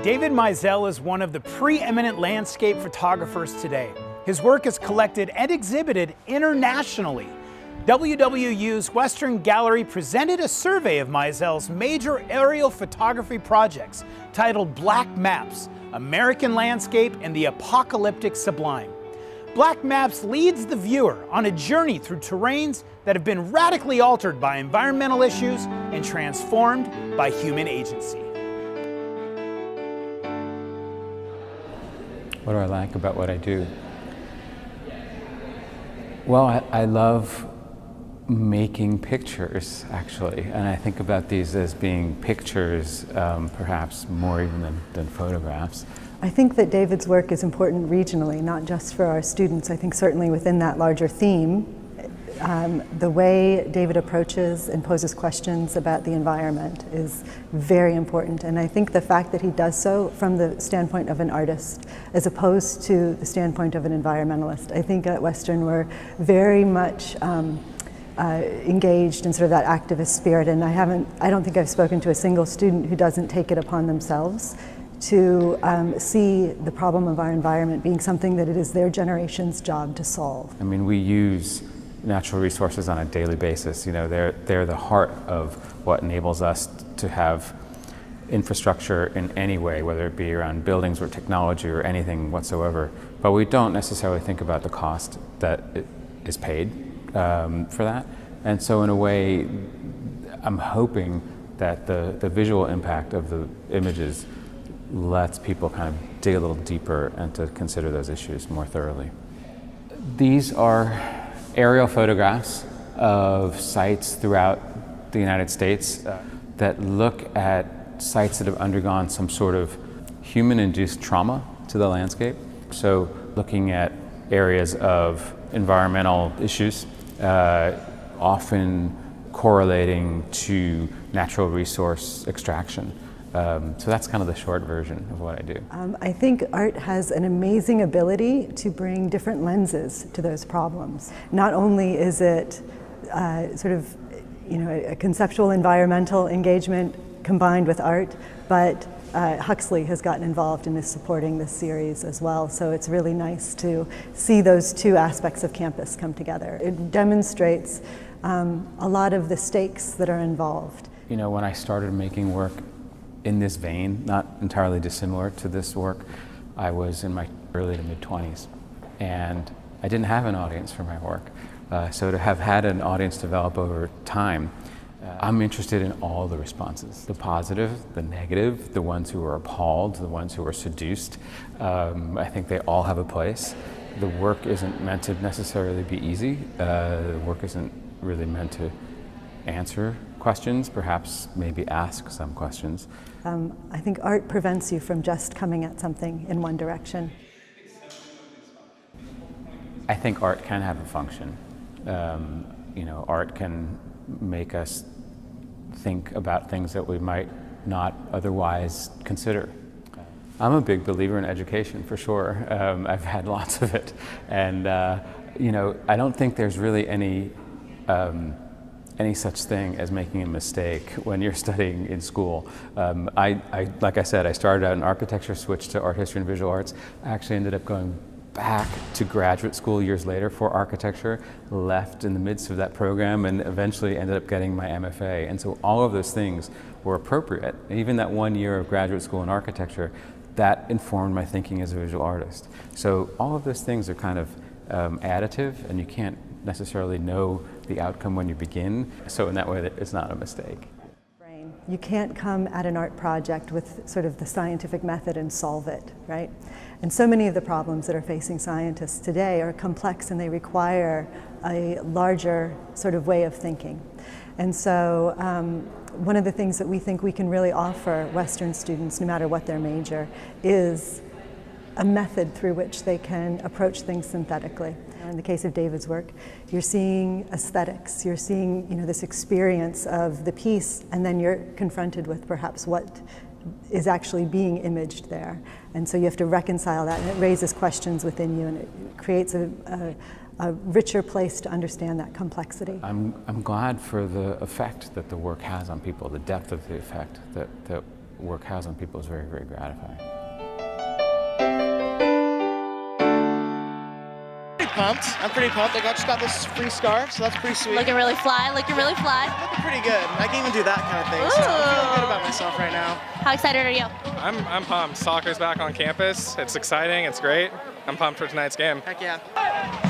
David Mizell is one of the preeminent landscape photographers today. His work is collected and exhibited internationally. WWU's Western Gallery presented a survey of Mizell's major aerial photography projects titled Black Maps: American Landscape and the Apocalyptic Sublime. Black Maps leads the viewer on a journey through terrains that have been radically altered by environmental issues and transformed by human agency. What do I like about what I do? Well, I love making pictures, actually, and I think about these as being pictures, perhaps more even than photographs. I think that David's work is important regionally, not just for our students. I think certainly within that larger theme, the way David approaches and poses questions about the environment is very important. And I think the fact that he does so from the standpoint of an artist as opposed to the standpoint of an environmentalist. I think at Western we're very much engaged in sort of that activist spirit, and I don't think I've spoken to a single student who doesn't take it upon themselves to see the problem of our environment being something that it is their generation's job to solve. I mean, we use natural resources on a daily basis. You know, they're the heart of what enables us to have infrastructure in any way, whether it be around buildings or technology or anything whatsoever. But we don't necessarily think about the cost that is paid for that. And so in a way, I'm hoping that the visual impact of the images lets people kind of dig a little deeper and to consider those issues more thoroughly. These are aerial photographs of sites throughout the United States that look at sites that have undergone some sort of human-induced trauma to the landscape. So looking at areas of environmental issues, often correlating to natural resource extraction. So that's kind of the short version of what I do. I think art has an amazing ability to bring different lenses to those problems. Not only is it sort of, a conceptual environmental engagement combined with art, but Huxley has gotten involved in supporting this series as well. So it's really nice to see those two aspects of campus come together. It demonstrates a lot of the stakes that are involved. You know, when I started making work in this vein, not entirely dissimilar to this work, I was in my early to mid-20s, and I didn't have an audience for my work. So to have had an audience develop over time, I'm interested in all the responses, the positive, the negative, the ones who are appalled, the ones who are seduced. I think they all have a place. The work isn't meant to necessarily be easy. The work isn't really meant to answer questions, perhaps maybe ask some questions. I think art prevents you from just coming at something in one direction. I think art can have a function. Art can make us think about things that we might not otherwise consider. I'm a big believer in education, for sure. I've had lots of it. And, I don't think there's really any such thing as making a mistake when you're studying in school. Like I said, I started out in architecture, switched to art history and visual arts. I actually ended up going back to graduate school years later for architecture, left in the midst of that program, and eventually ended up getting my MFA. And so all of those things were appropriate. Even that 1 year of graduate school in architecture, that informed my thinking as a visual artist. So all of those things are kind of additive, and you can't necessarily know the outcome when you begin. So in that way, it's not a mistake. You can't come at an art project with sort of the scientific method and solve it, right? And so many of the problems that are facing scientists today are complex and they require a larger sort of way of thinking. And so one of the things that we think we can really offer Western students, no matter what their major, is a method through which they can approach things synthetically. In the case of David's work, you're seeing aesthetics, you're seeing this experience of the piece, and then you're confronted with perhaps what is actually being imaged there. And so you have to reconcile that, and it raises questions within you, and it creates a richer place to understand that complexity. I'm glad for the effect that the work has on people, the depth of the effect that work has on people is very, very gratifying. I'm pretty pumped. I just got this free scarf, so that's pretty sweet. Looking really fly, looking really fly. Looking pretty good. I can even do that kind of thing, so I'm feeling good about myself right now. How excited are you? I'm pumped. Soccer's back on campus. It's exciting. It's great. I'm pumped for tonight's game. Heck yeah.